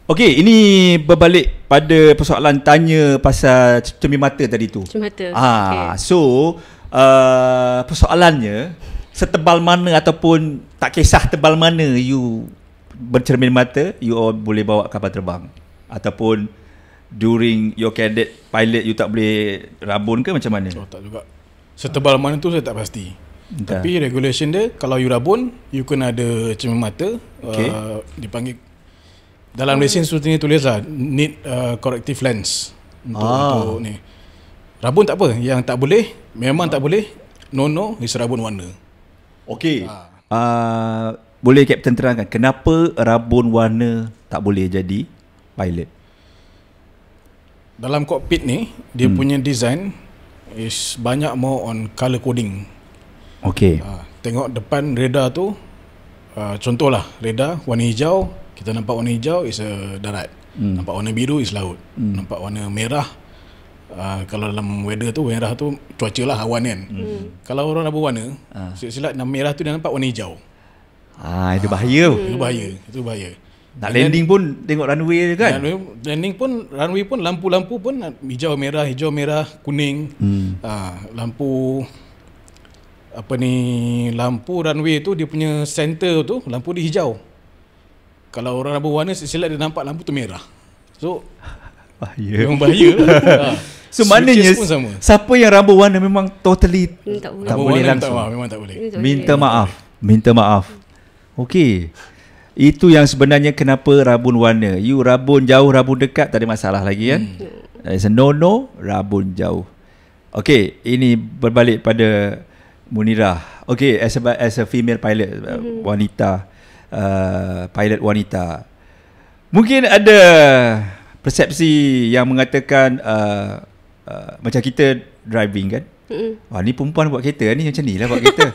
Okey, ini berbalik pada persoalan tanya pasal cermin mata tadi tu. Cermin mata. So persoalannya, setebal mana ataupun tak kisah tebal mana you bercermin mata, you boleh bawa kapal terbang. Ataupun during your cadet pilot you tak boleh rabun ke macam mana? Tak juga. Setebal mana tu saya tak pasti. Tapi regulation dia, kalau you rabun, you kena ada cermin mata. Dipanggil dalam lesen seperti ni tulis lah, need corrective lens untuk ni. Rabun tak apa, yang tak boleh, memang tak boleh, no is rabun warna. Okey. Boleh Kapten terangkan kenapa rabun warna tak boleh jadi pilot? Dalam cockpit ni, dia punya design is banyak more on color coding. Okey. Tengok depan radar tu, contohlah radar warna hijau, kita nampak warna hijau is darat. Nampak warna biru is laut. Nampak warna merah, kalau dalam weather tu, merah tu cuaca lah, awan kan. Kalau orang rabun warna, silap merah tu dia nampak warna hijau. Itu bahaya. Itu bahaya. Nak landing pun tengok runway kan. Landing pun, runway pun, lampu-lampu pun hijau merah, kuning. Lampu lampu runway tu, dia punya center tu lampu dia hijau. Kalau orang rabun warna, silap dia nampak lampu tu merah. So bahaya. Memang bahaya lah. So maknanya siapa yang rabun warna memang totally tak boleh langsung. Memang tak boleh. Minta maaf. Okey. Itu yang sebenarnya kenapa rabun warna. You rabun jauh, rabun dekat tak ada masalah lagi kan. It's a no, rabun jauh. Okey, ini berbalik pada Munirah. Okey, as a female pilot, wanita, pilot wanita, mungkin ada persepsi yang mengatakan macam kita driving kan. Ni perempuan buat kereta ni macam ni lah buat kereta.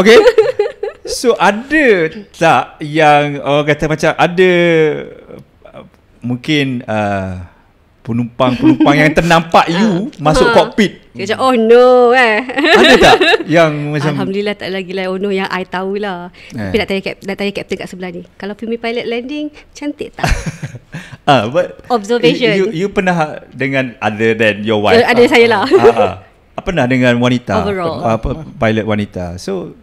Okey. So ada tak yang orang kata macam ada mungkin penumpang yang ternampak you masuk kokpit? Macam oh no Ada tak yang macam Alhamdulillah tak lagi lah oh no yang I tahulah. Tapi nak tanya kapten kat sebelah ni, kalau female pilot landing cantik tak? But observation. You pernah dengan other than your wife? Ada saya lah. Pernah dengan wanita? Overall. Pilot wanita. So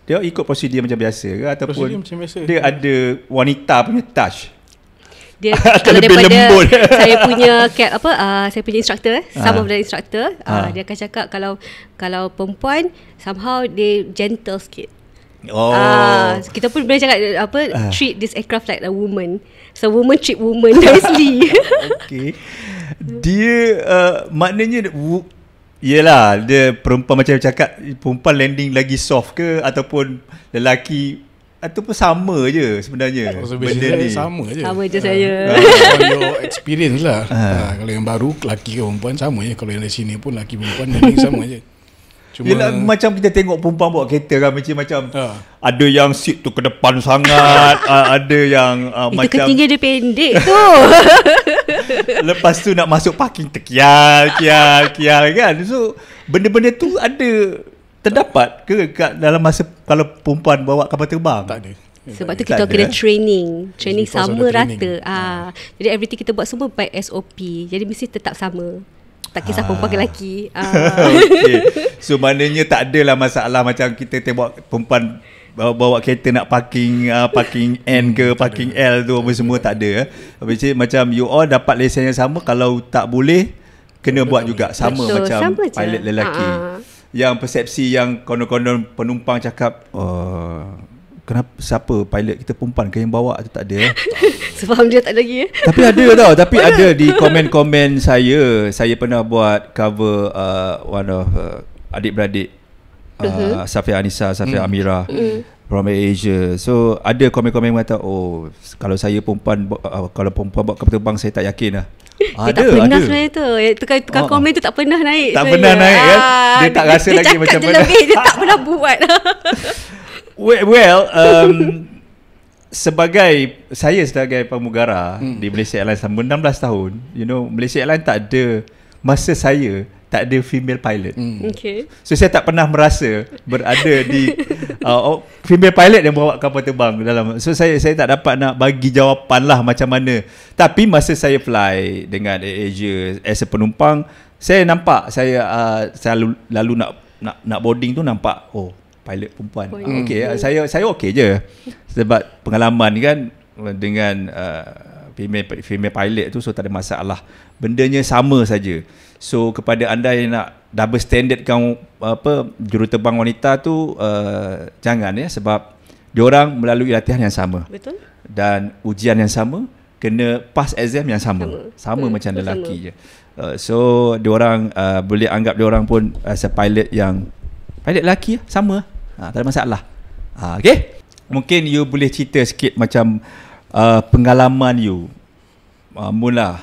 dia ikut prosedur macam biasa ke ataupun macam biasa. Dia ada wanita punya touch? Dia kalau lebih daripada lembut. saya punya saya punya instructor, some of the instructor, dia akan cakap kalau perempuan somehow dia gentle sikit. Kita pun boleh cakap treat this aircraft like a woman. So woman treat woman nicely. Okay. Dia maknanya yelah, dia perempuan macam cakap, perempuan landing lagi soft ke ataupun lelaki ataupun sama je sebenarnya benda ni? Sama je saya. Your experience lah. Kalau yang baru lelaki ke perempuan sama je. Kalau yang dari sini pun lelaki perempuan landing sama je. Cuma yelah, macam kita tengok perempuan bawa kereta kan, macam ada yang seat tu ke depan sangat, ada yang itu macam ketinggian dia pendek tu. Lepas tu nak masuk parking terkial kan. So benda-benda tu ada terdapat ke dalam masa kalau perempuan bawa kapal terbang? tak ada. Sebab tu kita kena training sama rata. Jadi everything kita buat semua by SOP. Jadi mesti tetap sama. Tak kisah perempuan ke lelaki. Okay. So maknanya tak adalah masalah macam kita tengok perempuan bawa kereta nak parking N ke parking L tu apa semua, tak ada. Macam you all dapat lesen yang sama, kalau tak boleh kena buat juga sama. Betul, macam sama pilot lelaki. Yang persepsi yang konon-konon penumpang cakap kenapa siapa pilot kita perempuan ke yang bawa tu, tak ada. Sebab dia tak ada lagi. Tapi ada tau. Tapi ada di komen-komen saya pernah buat cover one of adik-beradik Safia Anissa, Safia Amira from Asia. So ada komen-komen mengata kalau saya perempuan kalau perempuan buat kapal terbang saya tak yakin lah. Tak pernah sebenarnya tu. Tukar komen tu tak pernah naik. Tak pernah naik kan. Dia tak rasa dia lagi macam mana. Dia tak pernah buat. Well, sebagai pramugara di Malaysia Airlines selama 16 tahun, Malaysia Airlines tak ada masa saya tak ada female pilot. Okay. So saya tak pernah merasa berada di female pilot yang bawa kapal terbang dalam. So saya tak dapat nak bagi jawapan lah macam mana. Tapi masa saya fly dengan AirAsia as a penumpang, saya nampak saya lalu nak boarding tu nampak pilot perempuan. Okey, saya okey je. Sebab pengalaman ni kan dengan female pilot tu, so tak ada masalah. Bendanya sama saja. So kepada anda yang nak double standardkan juruterbang wanita tu, jangan ya, sebab diorang melalui latihan yang sama. Betul. Dan ujian yang sama, kena pass exam yang sama macam lelaki je. So diorang boleh anggap diorang pun as a pilot yang pilot lelaki sama. Tak ada masalah. Okay, mungkin you boleh cerita sikit macam pengalaman you mula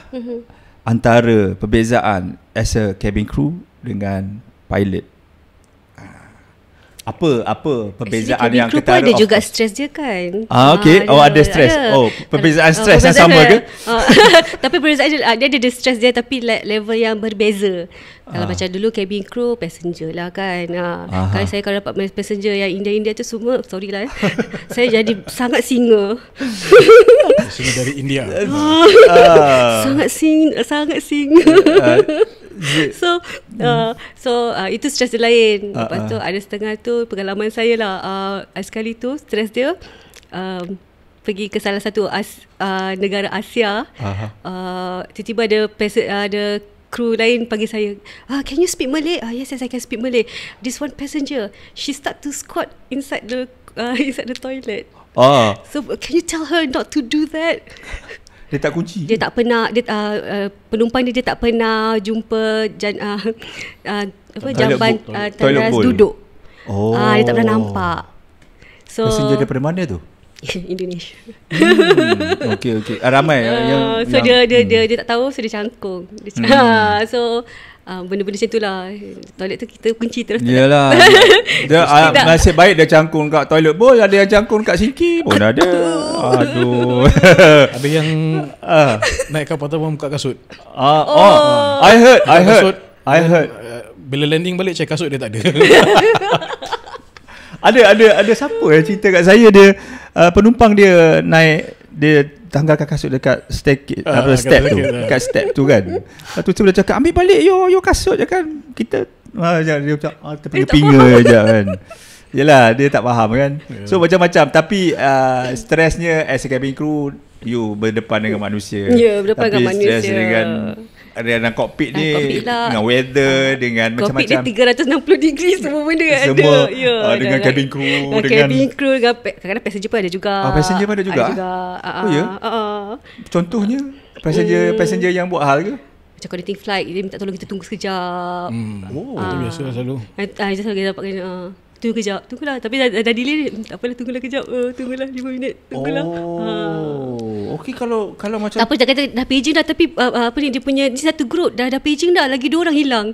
antara perbezaan as a cabin crew dengan pilot. Apa perbezaan yang kita ada juga stres dia kan. Okey. Ada stres. Perbezaan stres yang sama ke? Tapi perbezaan dia ada stres dia, tapi level yang berbeza. Kalau macam dulu cabin crew passenger lah kan. Kalau dapat passenger yang India tu semua, sorry lah saya jadi sangat singa. Singa dari India. sangat singa. So itu stres dia lain. Lepas tu ada setengah tu pengalaman saya lah. Sekali tu stres dia pergi ke salah satu negara Asia. Tiba-tiba ada kru lain panggil saya, can you speak Malay? Yes, I can speak Malay. This one passenger, she start to squat inside the toilet. So can you tell her not to do that? Dia tak kunci. Dia tak pernah penumpang dia tak pernah jumpa jamban teras duduk. Dia tak pernah nampak. So passenger daripada mana tu? Indonesia. Okey. Ramai yang so dia tak tahu, so dia cangkung. So benda-benda macam tu lah. Toilet tu kita kunci terus. Yalah. Dia nasib baik dia cangkung kat toilet pun, ada yang cangkung kat sinki pun ada. Aduh. Ada yang naik kapal terbang buka kasut. I heard. Bila landing balik check kasut dia tak ada. Ada siapa yang cerita kat saya, dia penumpang dia naik, dia tanggalkan kasut dekat step tu kan. Lepas tu dia cakap, ambil balik your kasut je kan. Kita dia macam terpinga je kan. Yelah, dia tak faham kan. So macam-macam. Tapi stresnya as a cabin crew, you berdepan dengan manusia. Berdepan dengan manusia. Tapi stres dengan dalam kokpit ni lah. dengan weather, dengan kokpit macam-macam. Kokpit dia 360 degree semua benda semua ada. Dengan cabin crew, cabin crew dengan kadang-kadang passenger pun ada juga. Passenger pun ada juga? Oh ya? Contohnya passenger yang buat hal ke? Macam connecting flight, dia minta tolong kita tunggu sekejap. Itu biasa lah selalu. Kita selalu dapat tunggu kejap. Tunggulah. Tapi dah delay ni. Tak apalah, tunggulah kejap. Tunggulah 5 minit. Tunggulah. Okey, kalau macam tak apa, jangan kata dah paging dah. Tapi apa ni, dia punya satu group dah paging dah. Lagi 2 orang hilang.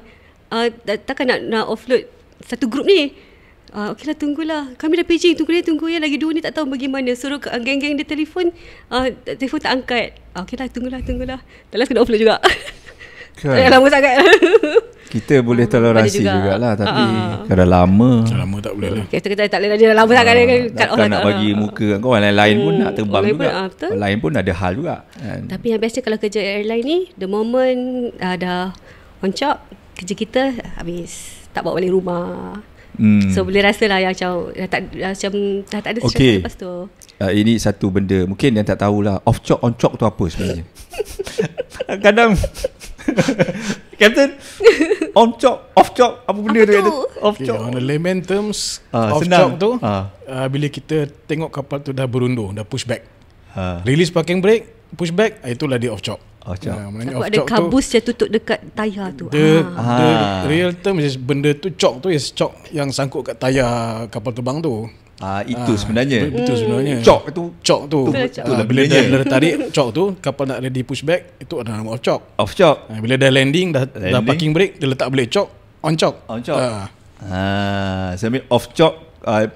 Takkan nak offload satu group ni. Okeylah, tunggulah. Kami dah paging. Tunggu ya. Lagi 2 ni tak tahu bagaimana. Suruh geng-geng dia telefon. Telefon tak angkat. Okeylah, tunggulah. Tak last kena offload juga. Kan? Lama sangat. Kita boleh toleransi jugalah, tapi kalau lama tak boleh lah. Kita tak boleh dah lama sangat kan nak bagi muka kan. Orang lain pun nak terbang juga. Orang lain pun ada hal juga kan. Tapi yang biasa kalau kerja airline ni, the moment dah on job, kerja kita habis, tak bawa balik rumah. So boleh rasa lah yang macam dah tak ada stress lepas tu. Ini satu benda mungkin yang tak tahulah, off chalk on chalk tu apa sebenarnya. Kadang Captain, on chalk, off chalk, apa benda tu? Off chalk. On the layman terms, off chalk tu bila kita tengok kapal tu dah berundur, dah push back, release parking brake, push back, itulah dia off chalk. Aku ada kabus yang tutup dekat tayar tu. The real term is benda tu chalk tu is chalk yang sangkut kat tayar kapal terbang tu. Itu sebenarnya. Itu sebenarnya. Chalk tu. Bila dah tarik chalk tu, kapal nak ready push back, itu ada nama off chalk. Off chalk. Bila dah landing, dah parking brake, dia letak balik chalk, on chalk. Sambil off chalk,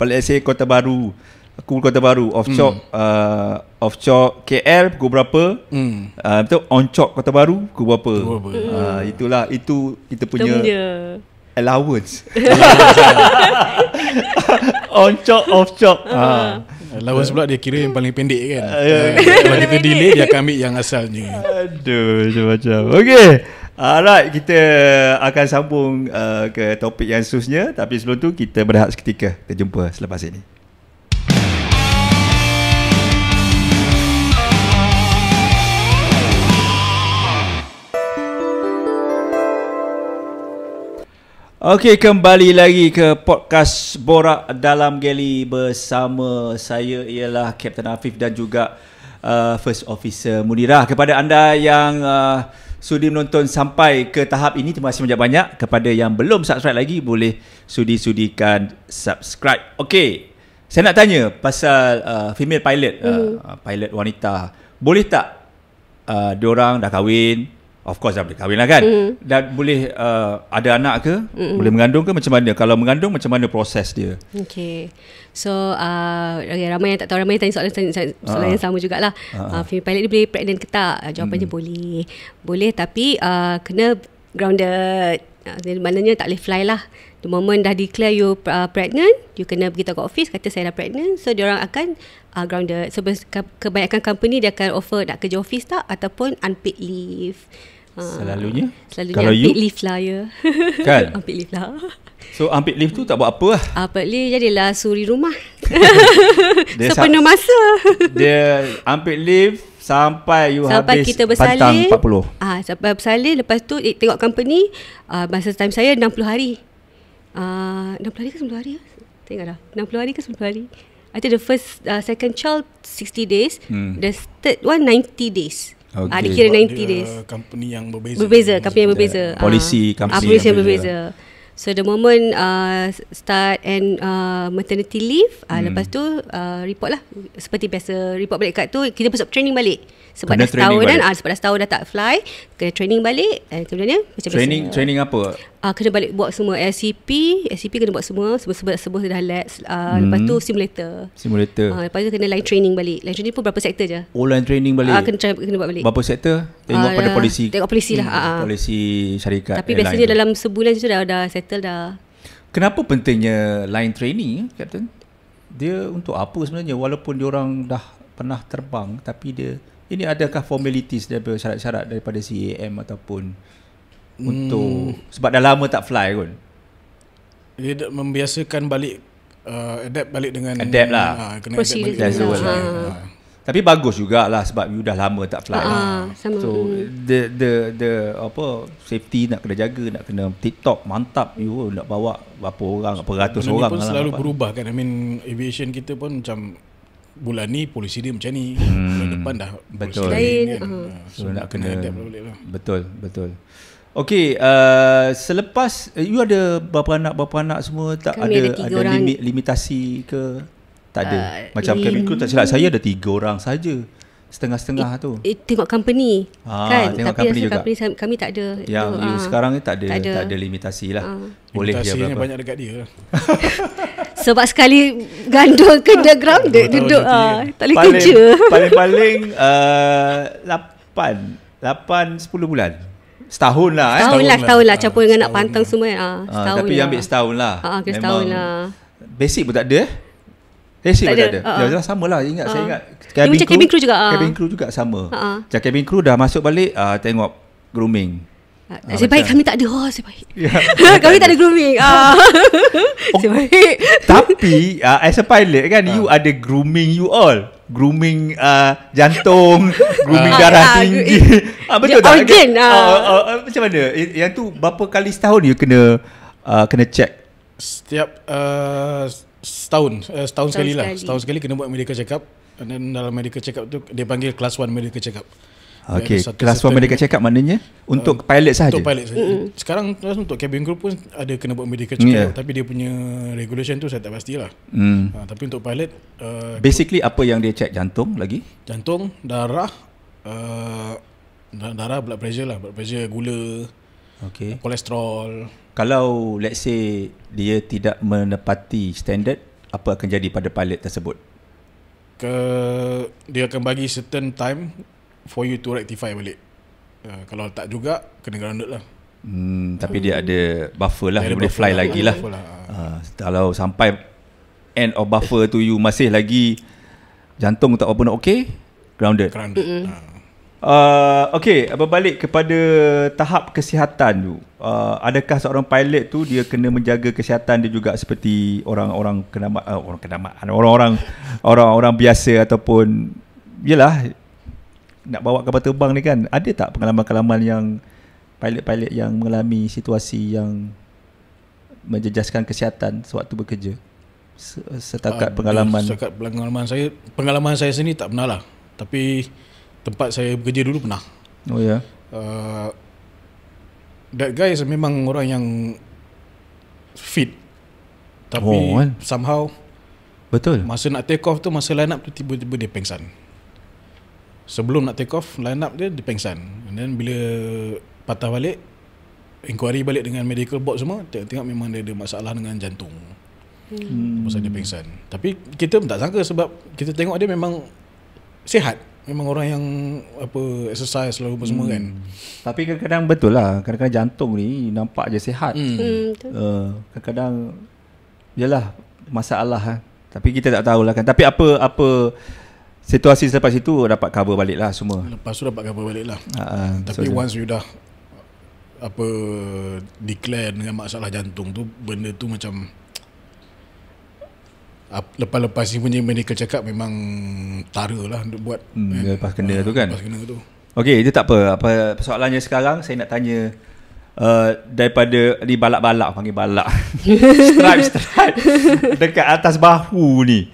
let's say Kota Baru Pukul Kota Baru. Off-chalk KL pukul berapa? Betul, on-chalk Kota Baru pukul berapa? Itulah, itu kita punya allowance. On-chalk, off-chalk. Allowance pula dia kira yang paling pendek kan. Kalau kita delay, dia akan ambil yang asalnya. Aduh, macam-macam. Okay. Alright, kita akan sambung ke topik yang seterusnya. Tapi sebelum tu, kita berehat seketika. Kita jumpa selepas ini. Okey, kembali lagi ke podcast Borak Dalam Galley bersama saya ialah Captain Afif dan juga First Officer Munirah. Kepada anda yang sudi menonton sampai ke tahap ini, terima kasih banyak-banyak. Kepada yang belum subscribe lagi, boleh sudi-sudikan subscribe. Okey, saya nak tanya pasal female pilot, pilot wanita. Boleh tak diorang dah kahwin? Of course dah boleh kahwin lah kan. Dan boleh ada anak ke? Boleh mengandung ke? Macam mana? Kalau mengandung, macam mana proses dia? Okay. So ramai yang tak tahu, ramai yang tanya soalan yang sama jugalah. Female pilot ni boleh pregnant ke tak? Jawapannya boleh. Boleh, tapi kena grounded. Maknanya tak boleh fly lah. The moment dah declare you pregnant, you kena beritahu ke office, kata saya dah pregnant. So diorang akan grounded. So kebanyakan company dia akan offer nak kerja office tak, ataupun unpaid leave. Selalunya kalau unpaid leave lah ya. Kan? Unpaid leave lah. So unpaid leave tu tak buat apa lah. Unpaid leave jadilah suri rumah. Sepenuh masa. Dia unpaid leave sampai habis kita bersalin, pantang 40. Sampai bersalin. Lepas tu tengok company, masa time saya 60 hari. 60 hari ke 90 hari? Tengok dah 60 hari ke 90 hari. I think the first second child 60 days, the third one 90 days. Okay. Dia kira 90 days. Company yang berbeza. Company yang berbeza. Polisi company polisi yang berbeza. So the moment start and maternity leave, lepas tu report lah. Seperti biasa, report balik kat tu, kita besok training balik. Sebab dah setahun kan, sebab dah setahun dah tak fly, kena training balik. Kemudian macam biasa. Training apa? Kena balik buat semua SCP kena buat semua dah labs. Lepas tu simulator. Lepas tu kena line training balik. Line training pun berapa sektor je. Line training balik. Kena buat balik. Berapa sektor? Tengok pada polisi. Tengok polisi lah. Polisi syarikat. Tapi biasanya dalam sebulan tu dah settle dah. Kenapa pentingnya line training, Captain? Dia untuk apa sebenarnya? Walaupun diorang dah pernah terbang, tapi ini adakah formalities daripada syarat-syarat daripada CAM ataupun untuk sebab dah lama tak fly pun. Dia membiasakan balik, adapt balik dengan lah. Kena adapt balik lah. Tapi bagus jugalah sebab you dah lama tak fly. Sama. So the apa, safety nak kena jaga, nak kena TikTok mantap, you nak bawa berapa orang, berapa ratus orang. Pun selalu berubah kan. I mean aviation kita pun macam bulan ni polisi dia macam ni, bulan depan dah betul lain kan. So nak kena adapt balik lah. Betul. Okey, selepas you ada berapa anak semua, tak kami ada limitasi ke? Tak ada. Macam cabin crew tak silap saya ada 3 orang saja. Setengah-setengah tu. Tengok company kan. Tengok tapi company juga. company kami tak ada. Yang you sekarang ni tak ada limitasi lah. Boleh je berapa. Limitasinya banyak dekat dia lah. Sebab sekali gandul kena grounded duduk tak boleh kerja. Paling-paling 8-10 bulan. Setahun lah. Setahun lah campur dengan nak pantang semua. Setahun tapi lah. ambil setahun lah. Setahun lah. Basic pun tak ada. Basic pun tak ada. Ya, sama lah. Saya ingat cabin crew juga. Cabin crew juga sama. Macam cabin crew dah masuk balik, tengok grooming. Sebaik kami tak ada. Sebaik kami tak ada grooming. Sebaik. Tapi as a pilot kan, you ada grooming you all. Grooming jantung, grooming darah tinggi. Betul tak? Macam mana? Yang tu berapa kali setahun you kena check? Setiap setahun sekali lah. Setahun sekali kena buat medical check up. Dan dalam medical check up tu dia panggil class 1 medical check up. Okay, class 1 medical check up maknanya untuk pilot sahaja? Untuk pilot sahaja. Sekarang untuk cabin crew pun ada kena buat medical check up. Tapi dia punya regulation tu saya tak pastilah. Tapi untuk pilot basically apa yang dia check? Jantung lagi? Jantung, darah, blood pressure lah. Blood pressure, gula, kolesterol. Kalau let's say dia tidak menepati standard, apa akan jadi pada pilot tersebut? dia akan bagi certain time for you to rectify balik. Kalau tak juga kena grounded lah. Tapi dia ada buffer lah, dia boleh buffer fly lagi lah. Kalau sampai end of buffer tu you masih lagi jantung tak apa nak grounded. Okay, berbalik kepada tahap kesihatan tu. Adakah seorang pilot tu dia kena menjaga kesihatan dia juga seperti orang-orang orang-orang biasa ataupun yalah nak bawa kapal terbang ni kan? Ada tak pengalaman-pengalaman yang pilot-pilot yang mengalami situasi yang menjejaskan kesihatan sewaktu bekerja? Setakat pengalaman. Setakat pengalaman saya sendiri tak pernah lah. Tapi tempat saya bekerja dulu pernah. Oh ya. That guy memang orang yang fit. Tapi somehow betul. Masa nak take off tu, masa line up tu tiba-tiba dia pengsan. Sebelum nak take off, line up dia pengsan. And then bila patah balik, inquiry balik dengan medical board semua, tengok memang dia ada masalah dengan jantung. Pasal dia pengsan. Tapi kita pun tak sangka sebab kita tengok dia memang sihat. Memang orang yang exercise selalu apa semua kan. Tapi kadang-kadang betul lah, kadang-kadang jantung ni nampak je sihat. Kadang-kadang yalah masalah tapi kita tak tahulah kan. Tapi apa situasi selepas itu dapat cover balik lah semua. Lepas tu dapat cover balik lah. Tapi once you dah declare dengan masalah jantung tu, benda tu macam lepas-lepas ni punya medical check up memang tara lah untuk buat lepas kena tu kan. Lepas kena tu. Okey, itu tak apa. Soalannya sekarang saya nak tanya daripada di balak-balak, panggil balak. Stripe dekat atas bahu ni.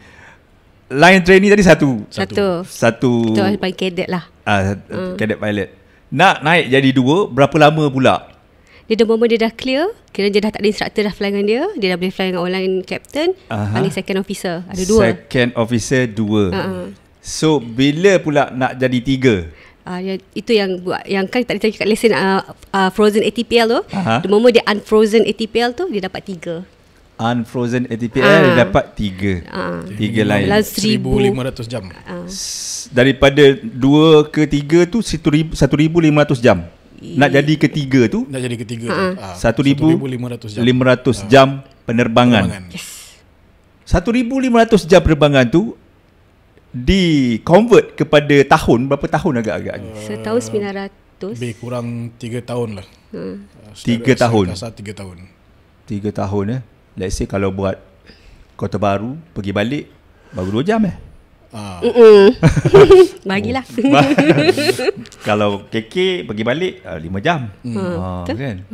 Line training tadi satu. Itu paling cadet lah. Cadet pilot. Nak naik jadi 2, berapa lama pula? Dia moment dia dah clear, kira dia dah tak ada instructor dah fly dengan dia dah boleh fly dengan online captain, panggil second officer. Ada 2. Second officer 2. So bila pula nak jadi 3? Itu yang buat, yang kan tak ada kat lesen frozen ATPL tu. The moment dia unfrozen ATPL tu, dia dapat 3. Unfrozen ATPL dia dapat 3. 3 line 1,500 jam. Daripada 2 ke 3 tu 1,500 jam. Nak jadi ketiga tu 1,500 jam penerbangan. 1,500 jam penerbangan tu di convert kepada tahun, berapa tahun agak-agaknya? Setahun 900. Lebih kurang 3 tahun lah. 3 tahun. 3 tahun. 3 tahun Let's say kalau buat Kota Baru pergi balik baru 2 jam bagilah. Kalau KK pergi balik 5 jam. Kan?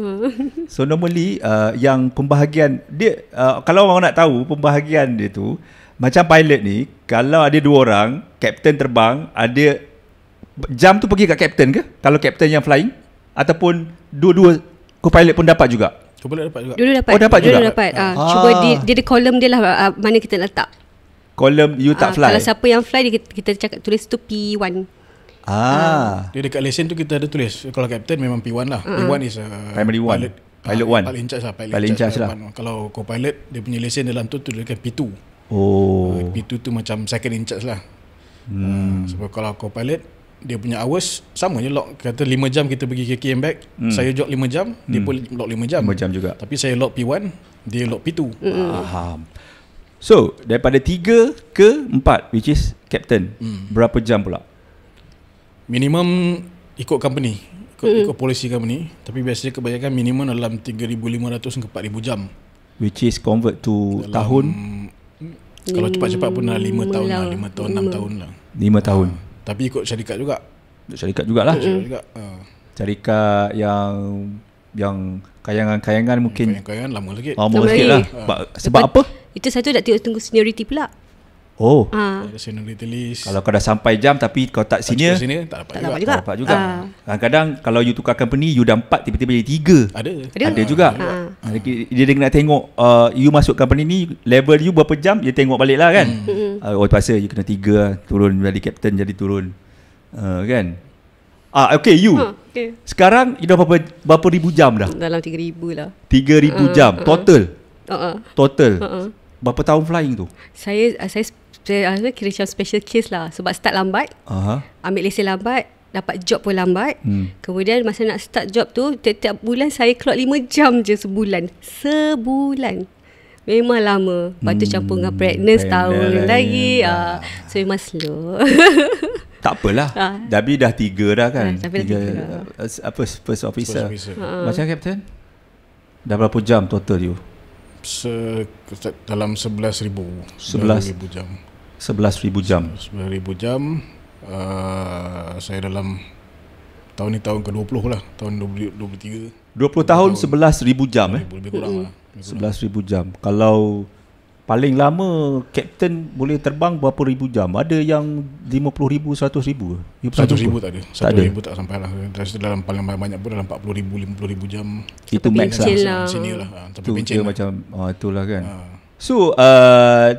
So normally yang pembahagian dia kalau orang nak tahu pembahagian dia tu, macam pilot ni, kalau ada 2 orang, kapten terbang, ada jam tu pergi kat kapten ke? Kalau kapten yang flying, ataupun dua-dua co-pilot pun dapat juga? Co-pilot dapat juga. Dulu dapat. Oh, dapat juga. Cuba dia ada kolom dia lah, mana kita letak. Kolom you tak fly. Kalau siapa yang fly, kita cakap tulis tu P1. Dia dekat lesen tu kita ada tulis, kalau kapten memang P1 lah. P1 is primary 1. Pilot 1. Pilot in charge lah. Pilot in charge lah. Kalau co-pilot, dia punya lesen dalam tu tuliskan P2. P2 tu macam second in charge lah. Sebab kalau co-pilot, dia punya hours sama je lock. Kata 5 jam kita pergi KKM back, saya jog 5 jam, dia pun lock 5 jam. 5 jam juga. Tapi saya lock P1, dia lock P2. Faham. So daripada 3 ke 4, which is captain, berapa jam pula? Minimum ikut company, ikut polisi company. Tapi biasanya kebanyakan minimum dalam 3,500 ke 4,000 jam, which is convert to dalam tahun. Kalau cepat-cepat pun dah 5 tahun lah, 5 tahun 6 tahun lah. 5 tahun. Tapi ikut syarikat juga. Syarikat jugalah. Syarikat yang kayangan mungkin kayangan lama sikit. Lama sikit lah. Sebab apa? Itu satu nak tunggu seniority pula. Ada seniority list. Kalau kau dah sampai jam tapi kau tak senior, tak dapat juga. Kadang-kadang kalau you tukar company, you dah 4 tiba-tiba jadi 3. Ada juga. Dia nak tengok you masuk company ni, level you berapa jam, dia tengok balik lah kan. Terpaksa you kena 3 lah, turun dari captain jadi turun. Kan? Okay, you. Sekarang you dah berapa ribu jam dah? Dalam 3,000 lah. 3,000 jam total. Total. Berapa tahun flying tu? Saya saya kira macam special case lah. Sebab start lambat, ambil lesen lambat, dapat job pun lambat. Kemudian masa nak start job tu, tiap-tiap bulan saya keluar 5 jam je sebulan. Memang lama. Lepas tu campur dengan pregnant setahun lagi. So memang slow. Tak apalah. Tapi dah 3 dah kan. Sampai dah 3 apa first officer. Macam Captain? Dah berapa jam total you? Dalam 11,000 jam. 11,000 jam. 11,000 jam. Saya dalam tahun ni tahun ke-20 lah. Tahun 2023. 20 tahun 11,000 jam Lebih kurang lah. 11,000 jam. Kalau paling lama Captain boleh terbang berapa ribu jam? Ada yang 50,000, 100,000? 100,000 tak ada. 100,000 tak tak sampai lah. Dalam paling banyak pun dalam 40,000, 50,000 jam. Itu max lah. Sini lah. Itu dia macam itulah kan. So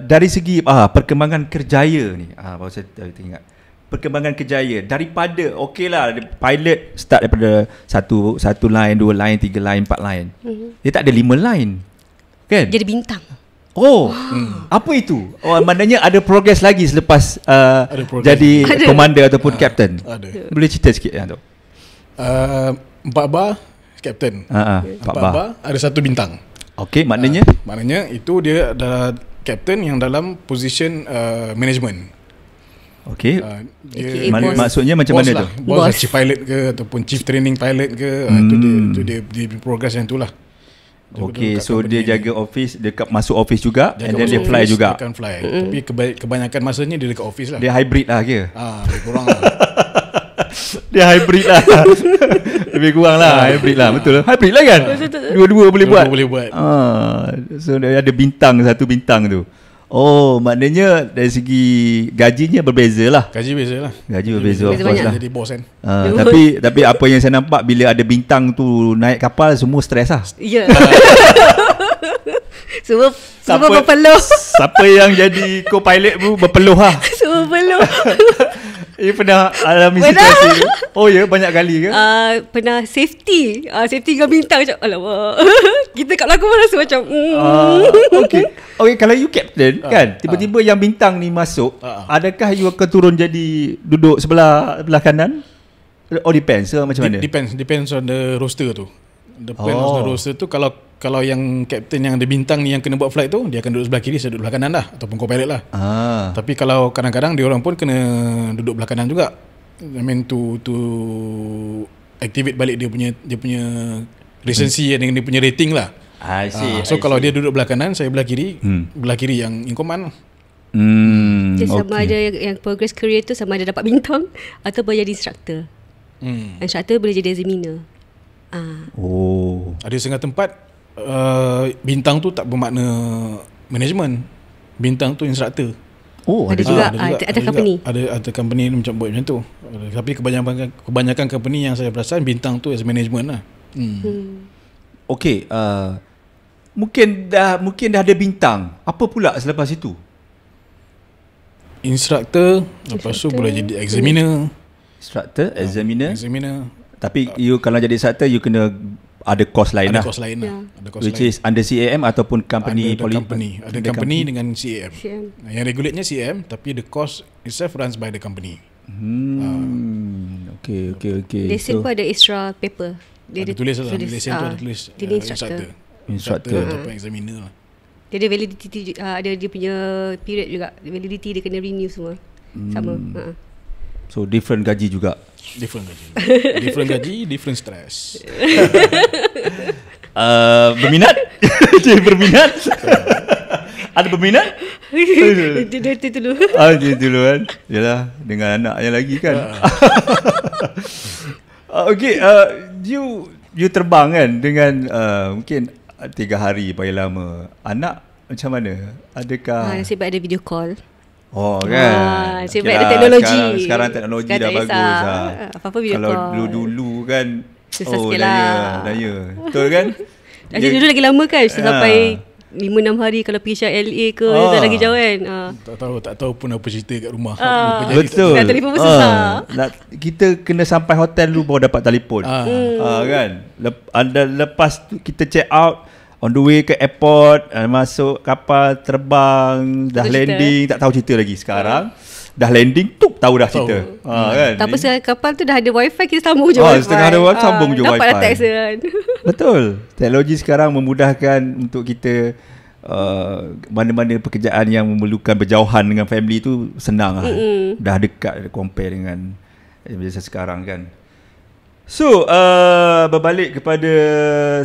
dari segi perkembangan kerjaya ni, baru saya teringat. Perkembangan kerjaya daripada lah pilot start daripada satu line, 2 line, 3 line, 4 line. Dia tak ada 5 line. Kan? Jadi bintang. Apa itu? Maknanya ada progress lagi selepas jadi commander ataupun captain. Ada. Boleh cerita sikit tu. 4 bar captain. 4 bar ada 1 bintang. Okey, maknanya maknanya itu dia adalah captain yang dalam position management. Okey. Maksudnya macam mana tu? Bos chief pilot ke ataupun chief training pilot ke, itu dia progress yang itulah. Okey, so dia jaga office, dekat masuk office juga, and then dia fly juga. Dia akan fly. Tapi kebanyakan masanya dia dekat office lah. Dia hybrid lah kira. Lebih kurang lah. Dia hybrid lah. Lebih kurang lah hybrid lah. Betul lah. Hybrid lah kan? Dua-dua boleh buat. So dia ada bintang, 1 bintang tu. Maknanya dari segi gajinya berbeza lah. Gaji beza lah. Gaji berbeza of course lah. Jadi bos kan. Tapi apa yang saya nampak bila ada bintang tu naik kapal, semua stres lah. Ya. Semua berpeluh. Siapa yang jadi co-pilot tu berpeluh lah. Semua berpeluh. Pernah alami situasi tu? Banyak kali ke? Pernah safety dengan bintang macam alamak. Kita kat belakang pun rasa macam Okay, kalau you captain kan, tiba-tiba yang bintang ni masuk, adakah you akan turun jadi duduk sebelah kanan? Depends macam mana? Depends on the roster tu. Depends on the roster tu. Kalau yang captain yang ada bintang ni yang kena buat flight tu, dia akan duduk sebelah kiri, saya duduk sebelah kanan lah, ataupun co-pilot lah. Tapi kalau kadang-kadang dia orang pun kena duduk belah kanan juga. I mean to activate balik dia punya recency dengan dia punya rating lah. I see. So kalau dia duduk belah kanan, saya belah kiri, belah kiri yang in command lah. Dia sama ada yang progress career tu sama ada dapat bintang atau boleh jadi instructor. Instructor boleh jadi examiner. Ada setengah tempat bintang tu tak bermakna management. Bintang tu instructor. Ada juga ada company. Ada company macam buat macam tu. Tapi kebanyakan company yang saya perasan bintang tu as management lah. Okey, mungkin dah ada bintang. Apa pula selepas itu? Instructor, lepas tu boleh jadi examiner. Instructor, examiner. Tapi Tak. you kalau jadi instructor, you kena ada course lain Ada lah. course lain lah. Ada course Which lain. is under CAM ataupun company Ada company. Ada company dengan CAM. CAM. Yang regulate-nya CAM, tapi the course itself runs by the company. Okay. Lesen pun ada extra paper. Ada tulis lah. Lesen tu ada tulis. Dia instructor. Instructor. Ataupun examiner lah. Dia ada validity, ada dia punya period juga. Validity dia kena renew semua. Sama. So different gaji juga. Different gaji. Different gaji, different stress. Berminat? Dia berminat? Ada berminat? Dia dulu. Dia dulu kan. Yalah, dengan anaknya lagi kan. Okay, you terbang kan dengan mungkin 3 hari paling lama. Anak macam mana? Adakah Nasib baik ada video call. Kan. Nasib baik ada teknologi. Sekarang teknologi dah bagus lah. Apa-apa video kalau call. Kalau dulu kan susah sikit lah. Daya. Betul kan? Dulu lagi lama kan. Sampai 5-6 hari kalau pergi Shah LA ke tak lagi jauh kan. Tak tahu pun apa cerita kat rumah. Betul. Nak telefon pun susah. Kita kena sampai hotel dulu baru dapat telefon. Kan. Lepas tu kita check out, On the way ke airport, masuk kapal terbang, dah landing, tak tahu cerita lagi. Sekarang dah landing, tahu dah cerita. Kan? Tak apa, sekarang kapal tu dah ada wifi, kita sambung je wifi. Setengah ada wifi, sambung je wifi. Dapat dah teks kan. Betul. Teknologi sekarang memudahkan untuk kita mana-mana pekerjaan yang memerlukan berjauhan dengan family tu senang lah. Dah dekat compare dengan biasa sekarang kan. So berbalik kepada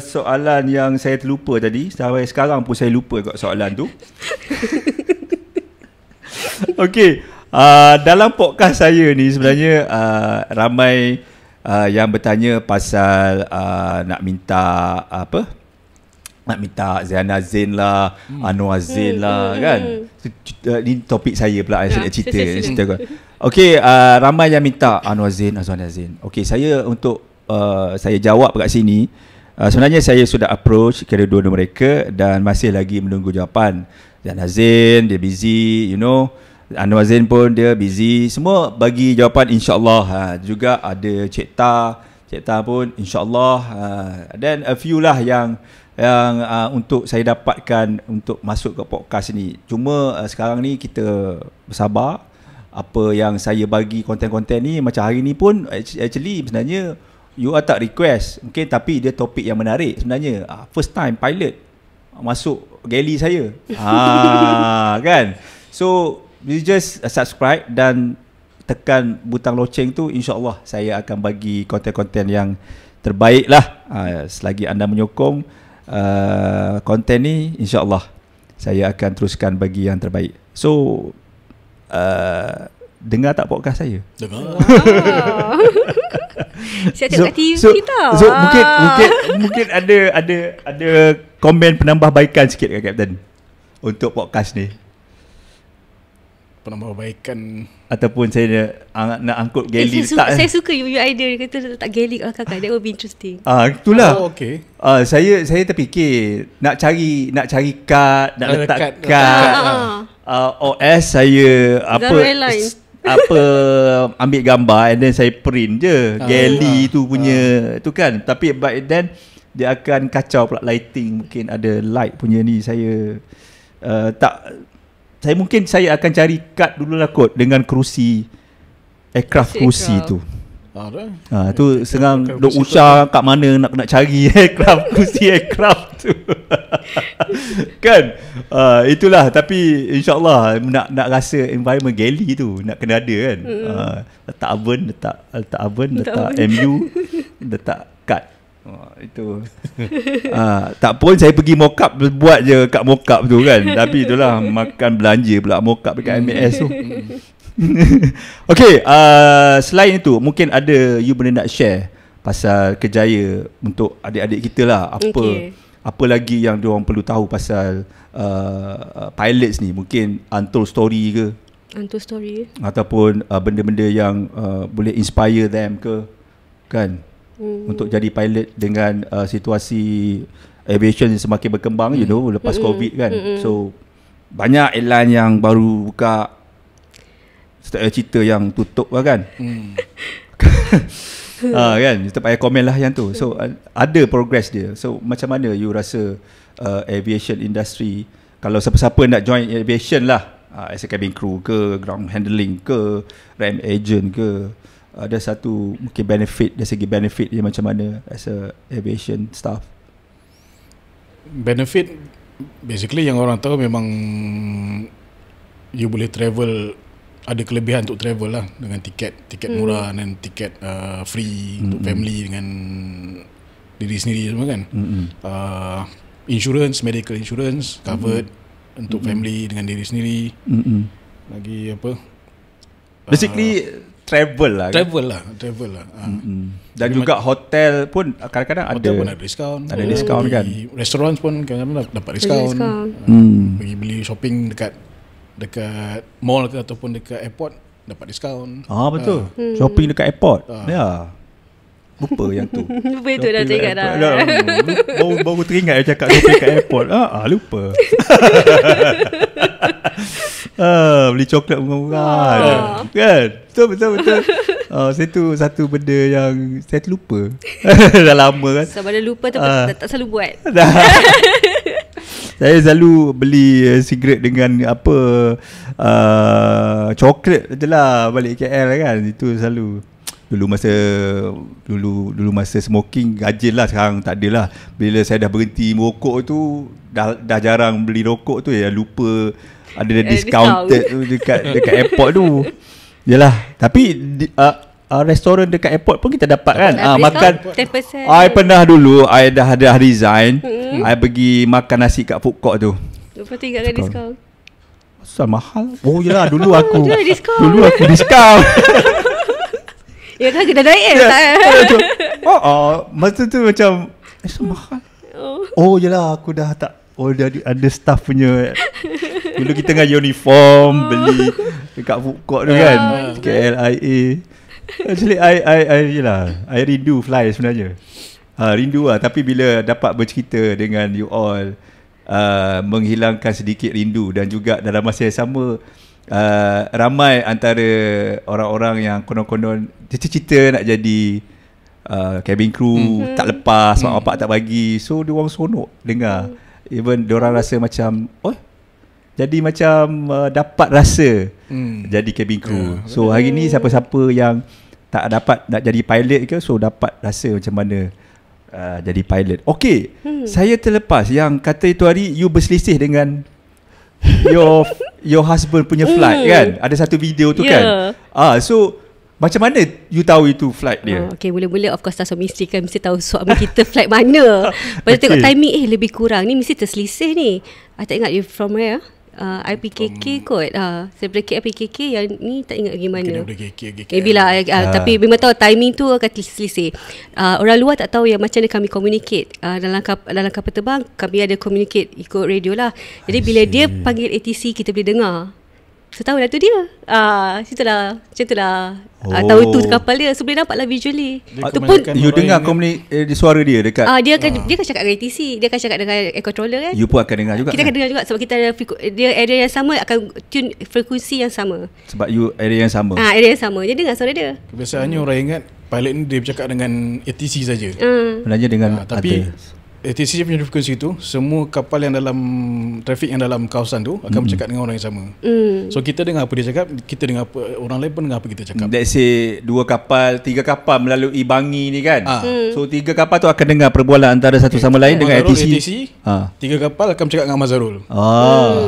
soalan yang saya terlupa tadi. Sampai sekarang pun saya lupa kat soalan tu. Okay, dalam podcast saya ni sebenarnya ramai yang bertanya pasal nak minta nak minta Ziana Zain lah, Anwar Zain lah kan. Ni topik saya pula saya nak cerita. Okey, ramai yang minta Anwar Zain, Azwana Zain. Okey, saya untuk saya jawab kat sini, sebenarnya saya sudah approach kedua-dua mereka dan masih lagi menunggu jawapan. Ziana Zain dia busy, Anwar Zain pun dia busy. Semua bagi jawapan insya-Allah. Juga ada Cik Ta pun insya-Allah. Dan a few lah yang untuk saya dapatkan untuk masuk ke podcast ni. Cuma sekarang ni kita bersabar. Apa yang saya bagi konten-konten ni macam hari ni pun actually sebenarnya you are tak request mungkin, tapi dia topik yang menarik sebenarnya. First time pilot masuk galley saya. Kan. So you just subscribe dan tekan butang loceng tu, insya-Allah saya akan bagi konten-konten yang terbaik lah. Selagi anda menyokong konten ni, insya-Allah saya akan teruskan bagi yang terbaik. So dengar tak podcast saya? Wow. Dengar. Saya tengok kat TV tau. So mungkin ada komen penambahbaikan sikit kat Kapten untuk podcast ni. Penambahbaikan ataupun saya nak angkut galley saya suka you idea dia kata letak galley kat kakak. That would be interesting. Itulah. Okay. Saya terfikir nak cari kad, nak letak kad. OS saya ambil gambar and then saya print je galley tu punya tu kan. Tapi by then dia akan kacau pula lighting, mungkin ada light punya ni. Saya mungkin saya akan cari kad dululah kot dengan kerusi aircraft kerusi tu. Tu senang duk usah kat mana nak cari kerusi aircraft tu. Kan? Itulah, tapi insya-Allah nak rasa environment galley tu nak kena ada kan. Letak oven, letak MU, letak kad. Itu tak pun saya pergi mock-up, buat je kat mock-up tu kan. Tapi itulah makan belanja pula mock-up dekat MAS tu. Okay, selain itu mungkin ada you boleh nak share pasal kerjaya untuk adik-adik kita lah. Apa lagi yang diorang perlu tahu pasal pilots ni? Mungkin untold story ke? Untold story ataupun benda-benda yang boleh inspire them ke, kan? Untuk jadi pilot dengan situasi aviation yang semakin berkembang, lepas COVID kan. So banyak airline yang baru buka, cerita yang tutup lah kan. Kan, kita payah komen lah yang tu. So ada progress dia. So macam mana you rasa aviation industry, kalau siapa-siapa nak join aviation lah, as a cabin crew ke, ground handling ke, RAM agent ke, ada satu mungkin benefit, dari segi benefit dia macam mana as a aviation staff? Benefit basically yang orang tahu memang you boleh travel, ada kelebihan untuk travel lah, dengan tiket murah dan tiket free untuk family dengan diri sendiri semua kan. Insurance, medical insurance covered untuk family dengan diri sendiri. Lagi apa? Basically travel lah. Travel lah. Dan juga hotel pun kadang-kadang hotel pun ada diskaun. Ada diskaun kan. Restoran pun kadang-kadang dapat diskaun. Pergi beli shopping dekat mall ke ataupun dekat airport dapat diskaun. Betul. Shopping dekat airport. Ya. Lupa yang tu. Lupa itu dah teringat dah. Baru teringat dia cakap shopping dekat airport. Lupa. Beli coklat murah-murah kan. Betul. Saya tu satu benda yang saya terlupa. Dah lama kan. Sebab dah lupa tu tak selalu buat. Saya selalu beli cigarette dengan apa coklat je lah balik KL kan. Itu selalu. Dulu masa smoking gajil lah, sekarang tak ada lah. Bila saya dah berhenti merokok tu, dah jarang beli rokok tu, ya lupa ada discounted tu dekat airport tu. Yalah, tapi restoran dekat airport pun kita dapat kan. Makan 10%. I pernah dulu, I dah resign, I pergi makan nasi kat food court tu. Lepas tu ingatkan diskaun. Asal mahal. Oh yelah, dulu aku diskaun. Ya kan kena naik masa tu macam mahal. Oh yelah, aku dah tak. Oh dah ada staff punya. Dulu kita dengan uniform beli dekat food court tu kan, KLIA. Actually I rindu fly sebenarnya. Rindu lah. Tapi bila dapat bercerita dengan you all, menghilangkan sedikit rindu. Dan juga dalam masa yang sama, ramai antara orang-orang yang konon-konon cita-cita nak jadi cabin crew, tak lepas, mak bapak tak bagi. So dia orang seronok dengar. Even diorang rasa macam jadi macam dapat rasa jadi cabin crew. So hari ni siapa-siapa yang tak dapat nak jadi pilot ke, so dapat rasa macam mana jadi pilot. Okay, saya terlepas yang kata itu hari you berselisih dengan your husband punya flight kan. Ada satu video tu kan. So macam mana you tahu itu flight dia? Okay, mula-mula of course suami isteri kan mesti tahu suami kita flight mana. Lepas tengok timing, lebih kurang ni mesti terselisih ni. I tak ingat you from where? IPKK kot. Saya pergi IPKK, yang ni tak ingat gimana. Bila tapi memang tahu timing tu akan terselisih. Orang luar tak tahu yang macam mana kami communicate. Dalam kapal terbang kami ada communicate ikut radio lah. Jadi bila dia panggil ATC, kita boleh dengar. So tahu lah tu dia. Macam tu lah. Tahu itu kapal dia. So boleh nampak lah visually. Itu pun you dengar suara dia dekat. Dia akan cakap dengan ATC. Dia akan cakap dengan air controller kan. You pun akan dengar juga. Kita akan dengar juga. Sebab kita ada dia area yang sama, akan tune frekuensi yang sama. Sebab you area yang sama. Area yang sama. Jadi dengar suara dia. Kebiasaannya orang ingat pilot ni dia bercakap dengan ATC saja. Sebenarnya dengan tapi ATC punya frekuensi tu, semua kapal yang dalam trafik yang dalam kawasan tu akan bercakap dengan orang yang sama. So kita dengar apa dia cakap, kita dengar apa orang lain pun dengar apa kita cakap. Let's say 2 kapal, 3 kapal melalui Bangi ni kan. So 3 kapal tu akan dengar perbualan antara satu sama lain dengan ATC. 3 kapal akan bercakap dengan Mazharul.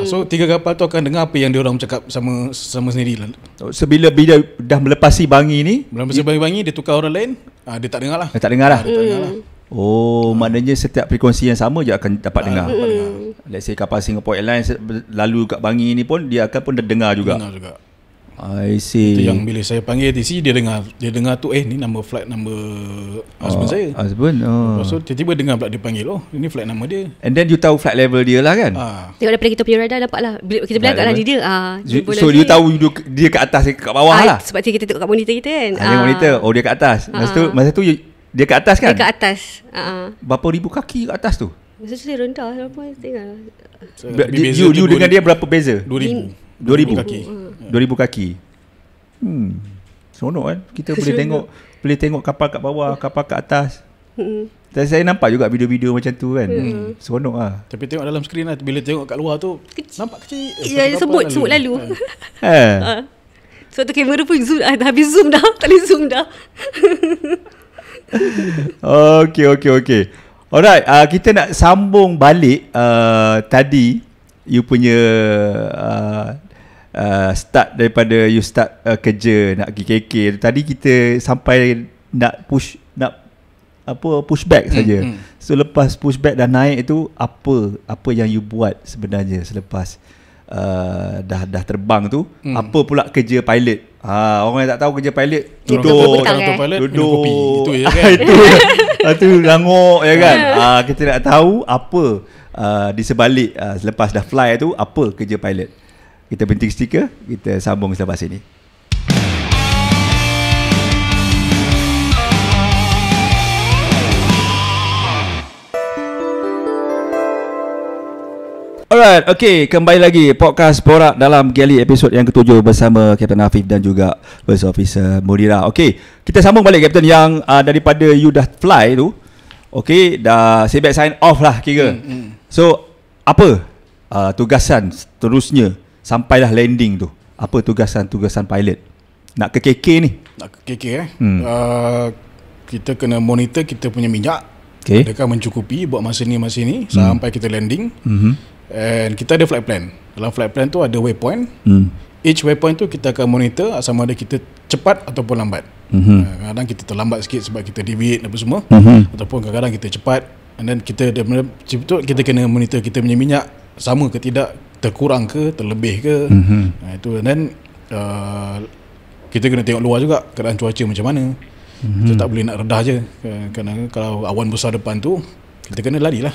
So 3 kapal tu akan dengar apa yang dia orang bercakap sama sendiri. So bila dah melepasi Bangi ni, Bangi dia tukar orang lain, dia tak dengar lah. Dia tak dengar lah. Maknanya setiap frekuensi yang sama je akan dapat dengar. Let's say kapal Singapore Airlines lalu kat Bangi ni pun dia akan pun dengar juga. I see. Itu yang bila saya panggil ATC, dia dengar tu ni nama flight number husband saya. So tiba-tiba dengar pula dia panggil, ini flight nama dia. And then you tahu flight level dia lah kan. Tengok daripada kita punya radar nampak lah. Kita berlagak lah dia. So you tahu dia kat atas, kat bawah lah. Sebab kita tengok kat monitor kita kan. Tengok monitor, dia kat atas. Masa tu dia kat atas kan? Dia kat atas. Berapa ribu kaki kat atas tu? Masa tu dia rendah. Tengok. You dengan dia berapa beza? 2,000 kaki. 2,000 kaki. Seronok kan? Kita boleh tengok kapal kat bawah, kapal kat atas. Dan saya nampak juga video-video macam tu kan. Seronok lah. Tapi tengok dalam skrin lah, bila tengok kat luar tu nampak kecil. Ya, semut lalu. Sebab tu kamera pun zoom, habis zoom dah. Tak boleh zoom dah. Okay. Alright, kita nak sambung balik tadi you punya start daripada you start kerja nak pergi KK. Tadi kita sampai nak pushback saja. So lepas pushback dah naik tu, apa yang you buat sebenarnya selepas dah terbang tu? Apa pula kerja pilot? Orang yang tak tahu kerja pilot, duduk kopi. Itu je kan. Itu langok ya kan. Kita nak tahu apa di sebalik selepas dah fly tu, apa kerja pilot. Kita berhenti stiker, kita sambung selepas ini. Alright, okay, kembali lagi podcast Borak dalam Galley episod yang ke-7 bersama Kapten Afif dan juga First Officer Mudira. Okay, kita sambung balik Kapten yang daripada you dah fly tu. Okay, dah sebab sign off lah kira. So, apa tugasan seterusnya sampailah landing tu? Apa tugasan pilot? Nak ke KK ni? Nak ke KK kita kena monitor kita punya minyak. Okay. Adakah mencukupi buat masa ni sampai kita landing. And kita ada flight plan. Dalam flight plan tu ada waypoint. Each waypoint tu kita akan monitor sama ada kita cepat ataupun lambat. Kadang-kadang kita terlambat sikit sebab kita deviate apa semua, ataupun kadang-kadang kita cepat. And then kita kena monitor kita punya minyak sama ke tidak, terkurang ke, terlebih ke. Itu. And then kita kena tengok luar juga keadaan cuaca macam mana. Kita tak boleh nak redah je. Kerana kalau awan besar depan tu, kita kena lari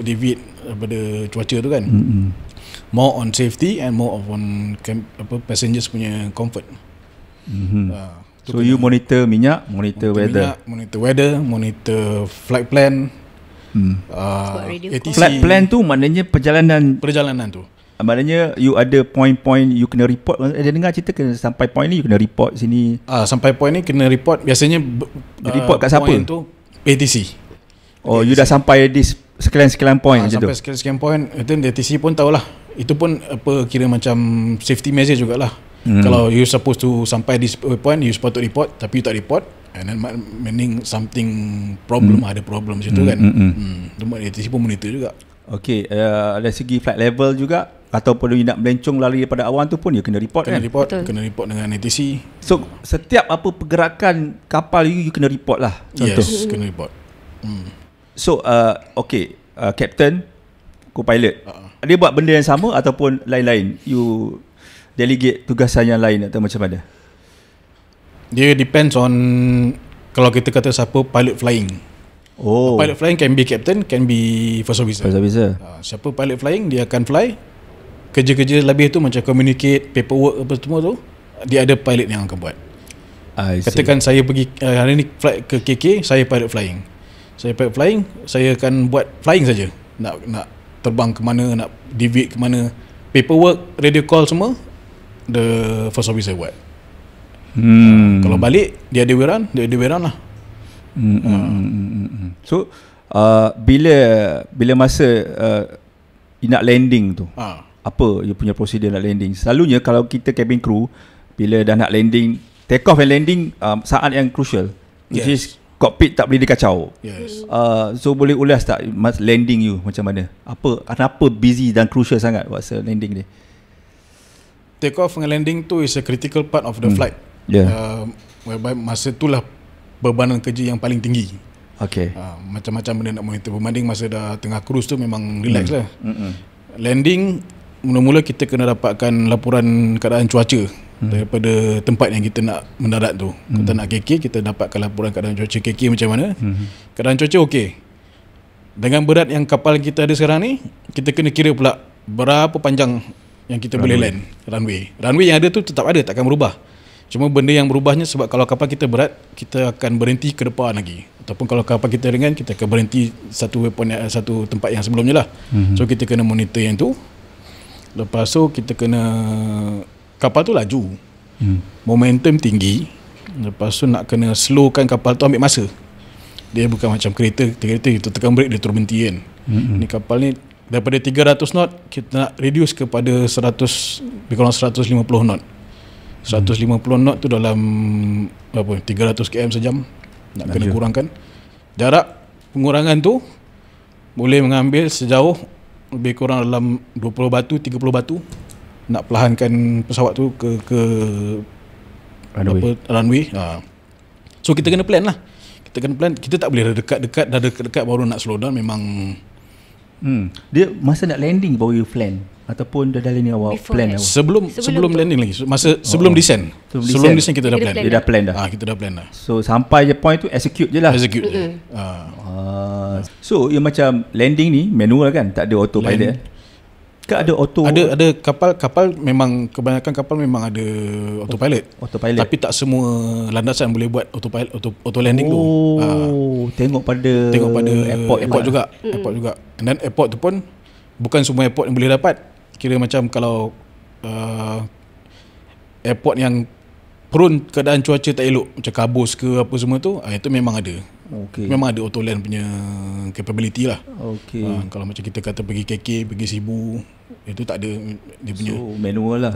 deviate daripada cuaca tu kan. More on safety and more on passengers punya comfort. So you monitor minyak, monitor weather, monitor flight plan, ATC. Flight plan tu maknanya perjalanan tu. Maknanya you ada point-point you kena report. Dia dengar cerita kena sampai point ni you kena report sini. Sampai point ni kena report. Biasanya report kat siapa? Point tu ATC. Oh, you dah sampai di sekian-sekian point macam tu. Sampai sekian point, itu ATC pun tahulah. Itu pun kira macam safety measure jugalah. Kalau you supposed to sampai di point, you sepatut report, tapi you tak report, and then meaning something problem, ada problem situ kan. ATC pun monitor juga. Okay, dari segi flight level juga, ataupun you nak melencong lari daripada awan tu pun you kena report kan? Kena report dengan ATC. So setiap apa pergerakan kapal you kena report lah. Contoh. Yes, kena report. So okay, captain, co-pilot, dia buat benda yang sama ataupun lain-lain? You delegate tugasan yang lain atau macam mana? Dia depends on, kalau kita kata siapa pilot flying. Pilot flying can be captain, can be first officer. Siapa pilot flying, dia akan fly. Kerja-kerja lebih tu macam communicate, paperwork apa semua tu, dia ada pilot yang akan buat. Katakan saya pergi hari ni flight ke KK, saya pilot flying. Saya akan buat flying saja. Nak terbang ke mana, nak deviate ke mana, paperwork, radio call semua the first officer buat. Kalau balik dia ada weran lah. So bila masa nak landing tu, apa you punya prosedur nak landing? Selalunya kalau kita cabin crew, bila dah nak landing, take off and landing saat yang crucial, which is cockpit tak boleh dikacau. So boleh ulas tak landing you macam mana? Kenapa busy dan crucial sangat masa landing ni? Take off dengan landing tu is a critical part of the flight. Whereby masa itulah bebanan kerja yang paling tinggi. Macam-macam benda nak monitor pembanding. Masa dah tengah cruise tu memang relax lah. Landing, mula-mula kita kena dapatkan laporan keadaan cuaca daripada tempat yang kita nak mendarat tu. Kita nak KK, kita dapatkan laporan keadaan cuaca KK macam mana. Keadaan cuaca okey. Dengan berat yang kapal kita ada sekarang ni, kita kena kira pula berapa panjang yang kita boleh land runway. Runway yang ada tu tetap ada, takkan berubah. Cuma benda yang berubahnya sebab kalau kapal kita berat, kita akan berhenti ke depan lagi. Ataupun kalau kapal kita ringan, kita akan berhenti satu tempat yang sebelumnya lah. So kita kena monitor yang tu. Lepas tu kita kena, kapal tu laju, momentum tinggi. Lepas tu nak kena slowkan kapal tu, ambil masa. Dia bukan macam kereta kita tekan brake dia terus berhenti kan. Ni kapal ni daripada 300 knot kita nak reduce kepada 150 knot. 150 knot tu dalam 300 km sejam. Nak kena kurangkan. Jarak pengurangan tu boleh mengambil sejauh lebih kurang dalam 20 batu, 30 batu. Nak perlahankan pesawat tu ke runway. So kita kena plan lah. Kita tak boleh dekat baru nak slow down. Memang dia masa nak landing baru you plan ataupun dah landing awal plan awal? Sebelum landing lagi. Masa sebelum descent. Sebelum descent kita dah plan. Dia dah plan dah. Kita dah plan dah. So sampai je point tu execute je lah. So yang macam landing ni manual kan, tak ada autopilot. Ke ada auto? Ada kapal memang, kebanyakan kapal memang ada autopilot. Tapi tak semua landasan boleh buat autopilot, auto landing tu. Tengok pada airport juga. And then airport tu pun bukan semua airport yang boleh dapat. Kira macam kalau airport yang prone keadaan cuaca tak elok, macam kabus ke apa semua tu, itu memang ada. Memang ada autoland punya capability lah. Kalau macam kita kata pergi KK, pergi Sibu, itu tak ada dia punya. So manual lah.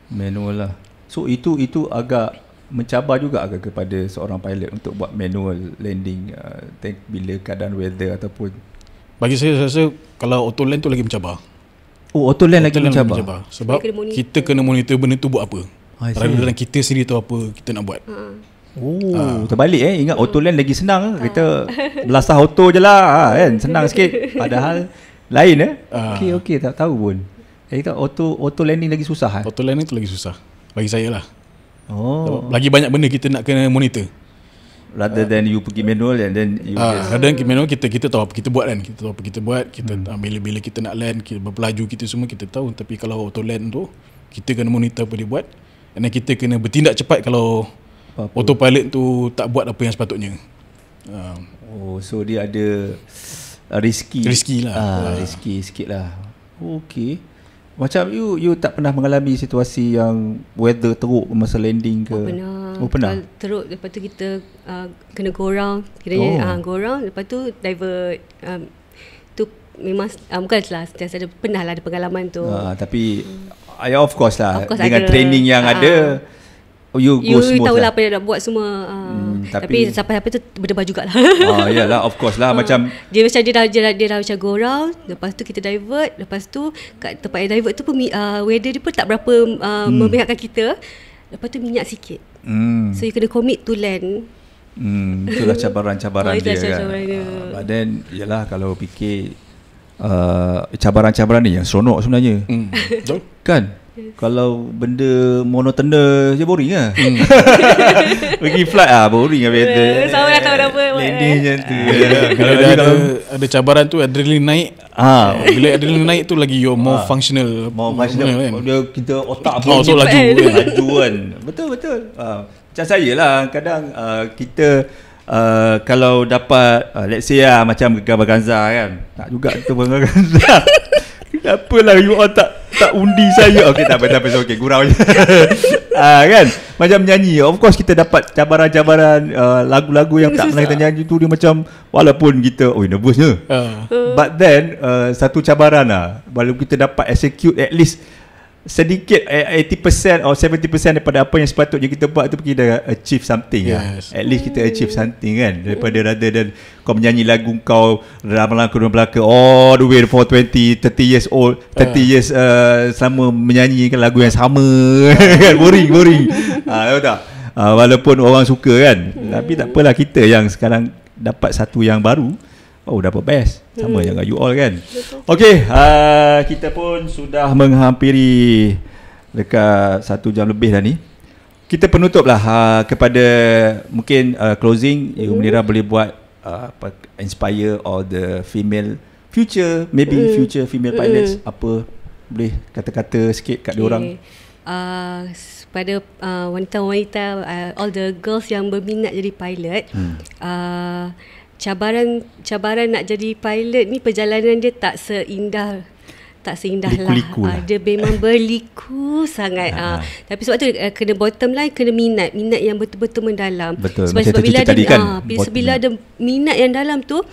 Manual lah. So itu agak mencabar juga agak kepada seorang pilot untuk buat manual landing bila keadaan weather ataupun. Bagi saya rasa kalau autoland tu lagi mencabar. Autoland lagi mencabar. Sebab kita kena monitor benda tu buat apa. Rather kita sendiri tahu apa kita nak buat. Terbalik Ingat autoland lagi senang. Kita belasah auto je lah kan. Senang sikit. Padahal lain Okey tak tahu pun. Kita auto landing lagi susah Auto landing tu lagi susah bagi saya lah. Lagi banyak benda kita nak kena monitor. Rather than you pergi manual and then you rather than manual, kita tahu apa kita buat kan. Kita tahu apa kita buat. Kita bila kita nak land, kita berpelaju kita semua kita tahu. Tapi kalau auto land tu, kita kena monitor apa dia buat. Dan kita kena bertindak cepat kalau autopilot tu tak buat apa yang sepatutnya. So dia ada risky lah. Risky sikit lah. Okay. Macam you tak pernah mengalami situasi yang weather teruk masa landing ke? Pernah. Teruk, lepas tu kita kena go round. Kiranya go round, lepas tu divert. Tu memang bukanlah sentiasa ada, pernah lah ada pengalaman tu. Tapi of course lah, dengan ada training yang ada, you go smooth tahu lah apa yang nak buat semua. Tapi sampai tu berdebar jugalah. Yalah, of course lah. Macam dia macam dia dah macam go round, lepas tu kita divert, lepas tu kat tempat yang divert tu pun weather dia pun tak berapa memihakkan kita. Lepas tu minyak sikit. So you kena commit to land. Itulah cabaran-cabaran dia kan. But then yalah, kalau fikir cabaran-cabaran ni yang seronok sebenarnya. Betul? Kan? Kalau benda monotonal je boring lah. Pergi flight boring lah weather. Sama lah tahu apa. Landing macam tu. Kalau ada cabaran tu, adrenalin naik. Bila adrenalin naik tu lagi you're more functional. Kan? Dia kita otak pun laju kan. Betul. Macam saya lah, kadang kita kalau dapat let's say macam Gabar Ganza kan, tak juga tu Gabar Ganza. Apalah you all tak undi saya. Okey, tak apa okey, gurau je. Kan, macam menyanyi, of course kita dapat cabaran-cabaran lagu-lagu yang tak pernah kita nyanyi tu, dia macam walaupun kita nervousnya, but then satu cabaran walaupun kita dapat execute at least sedikit 80% or 70% daripada apa yang sepatutnya kita buat tu, kita dah achieve something. At least kita achieve something kan, daripada rather than kau menyanyi lagu kau dalam belaka all the way for 20-30 years old, 30 years selama menyanyi lagu yang sama. Kan, boring. Tahu tak? Walaupun orang suka kan, tapi tak apalah, kita yang sekarang dapat satu yang baru, dapat best. Sama dengan you all kan. Okey, kita pun sudah menghampiri dekat 1 jam lebih dah ni. Kita penutup lah kepada mungkin closing. Munirah boleh buat inspire all the future female pilots. Apa boleh kata-kata sikit kat diorang? Pada wanita-wanita, all the girls yang berminat jadi pilot, cabaran nak jadi pilot ni, perjalanan dia tak seindah lah. Dia memang berliku sangat. Tapi sebab tu kena bottom line, kena minat yang betul-betul mendalam. Sebab bila ada bila ada minat yang dalam tu,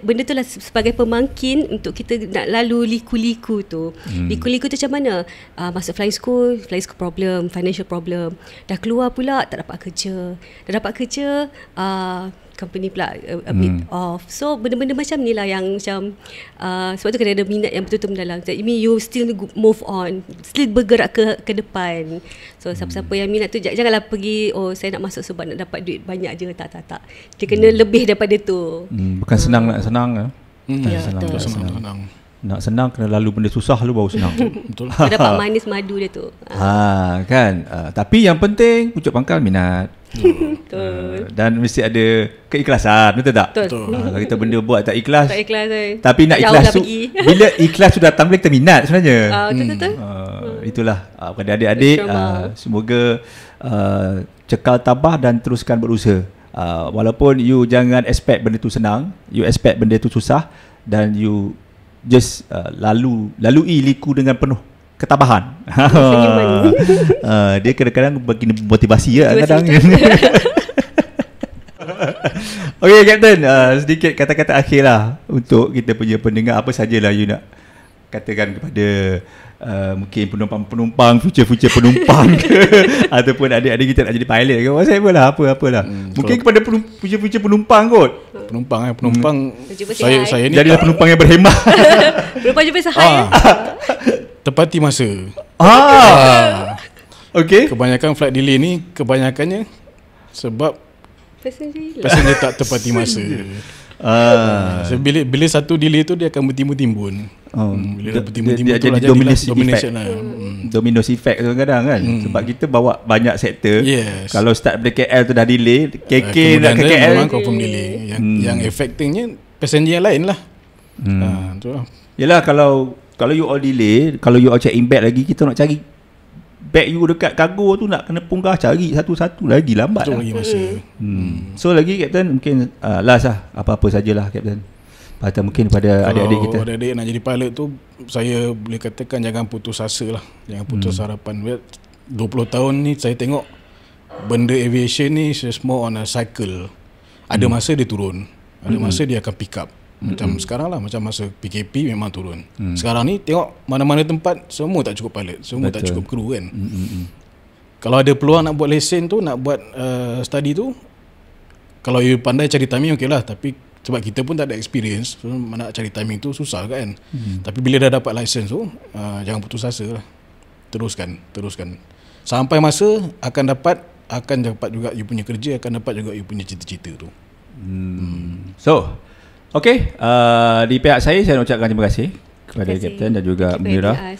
benda tu lah sebagai pemangkin untuk kita nak lalu liku-liku tu. Liku-liku tu macam mana? Masuk flying school problem, financial problem. Dah keluar pula tak dapat kerja. Dah dapat kerja, company pula a bit off. So benda-benda macam ni lah yang macam sebab tu kena ada minat yang betul-betul mendalam. That mean you still move on, still bergerak ke depan. So siapa-siapa yang minat tu, janganlah pergi saya nak masuk sebab nak dapat duit banyak je. Tak. Dia kena lebih daripada tu. Bukan senang nak senang. Senang. Nak senang kena lalu benda susah baru senang. Betul. Dapat manis madu dia tu. Kan. Tapi yang penting pucuk pangkal minat. Betul. Dan mesti ada keikhlasan, betul tak? Betul. Kalau kita benda buat tak ikhlas. Tapi nak jauh ikhlas lah tu pergi. bila ikhlas sudah datang, kita minat sebenarnya. Betul. Itulah kepada adik-adik, semoga cekal tabah dan teruskan berusaha. Walaupun you jangan expect benda tu senang, you expect benda tu susah, dan you just lalui liku dengan penuh ketabahan. Dia kadang-kadang bagi motivasi kadang. Okay Captain, sedikit kata-kata akhir lah untuk kita punya pendengar. Apa sajalah you nak katakan kepada mungkin penumpang, future penumpang ke, ataupun adik-adik kita nak jadi pilot ke, apalah. Mungkin kepada future penumpang kot. Penumpang saya ni jadilah penumpang yang berhemah. Penumpang jumpa sahaya. Tepati masa. Okay. Kebanyakan flight delay ni kebanyakannya sebab passenger tak tepati masa. So, bila satu delay tu dia akan bertimbun-timbun. Bila bertimbun-timbun tu jadi dominus effect kadang-kadang kan. Sebab kita bawa banyak sektor. Kalau start dari KL tu dah delay, KK nak ke KL memang confirm delay. Yang affectingnya passenger yang lain lah. Tu lah. Yelah, kalau you all delay, kalau you all check in bag lagi, kita nak cari bag you dekat kargo tu, nak kena punggah cari satu-satu lagi, lambat lah. Lagi masa. So lagi Captain, mungkin last lah, apa-apa sajalah Captain, patut mungkin pada adik-adik kita. Kalau adik-adik nak jadi pilot tu, saya boleh katakan jangan putus asa lah. Jangan putus harapan. 20 tahun ni saya tengok benda aviation ni is more on a cycle. Ada masa dia turun, ada masa dia akan pick up. Macam sekarang lah, macam masa PKP memang turun. Sekarang ni tengok mana-mana tempat semua tak cukup pilot, semua tak cukup kru kan. Kalau ada peluang nak buat lesen tu, nak buat study tu, kalau you pandai cari timing okey lah. Tapi sebab kita pun tak ada experience, so nak cari timing tu susah kan. Tapi bila dah dapat license tu, jangan putus asa lah. Teruskan sampai masa akan dapat juga you punya kerja, akan dapat juga you punya cita-cita tu. So okay, di pihak saya nak ucapkan terima kasih kepada Captain dan juga Munirah.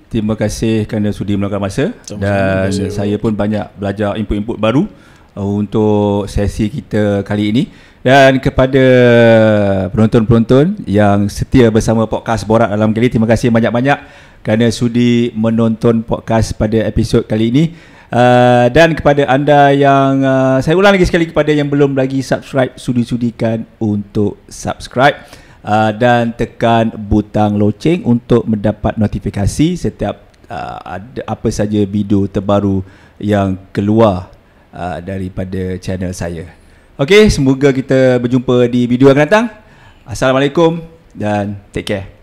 Terima kasih kerana sudi meluangkan masa. Dan saya pun banyak belajar input-input baru untuk sesi kita kali ini. Dan kepada penonton-penonton yang setia bersama podcast Borak Dalam Geli, terima kasih banyak-banyak kerana sudi menonton podcast pada episod kali ini. Dan kepada anda yang saya ulang lagi sekali, kepada yang belum lagi subscribe, sudi-sudikan untuk subscribe dan tekan butang loceng untuk mendapat notifikasi setiap ada apa saja video terbaru yang keluar daripada channel saya. Okey, semoga kita berjumpa di video akan datang. Assalamualaikum dan take care.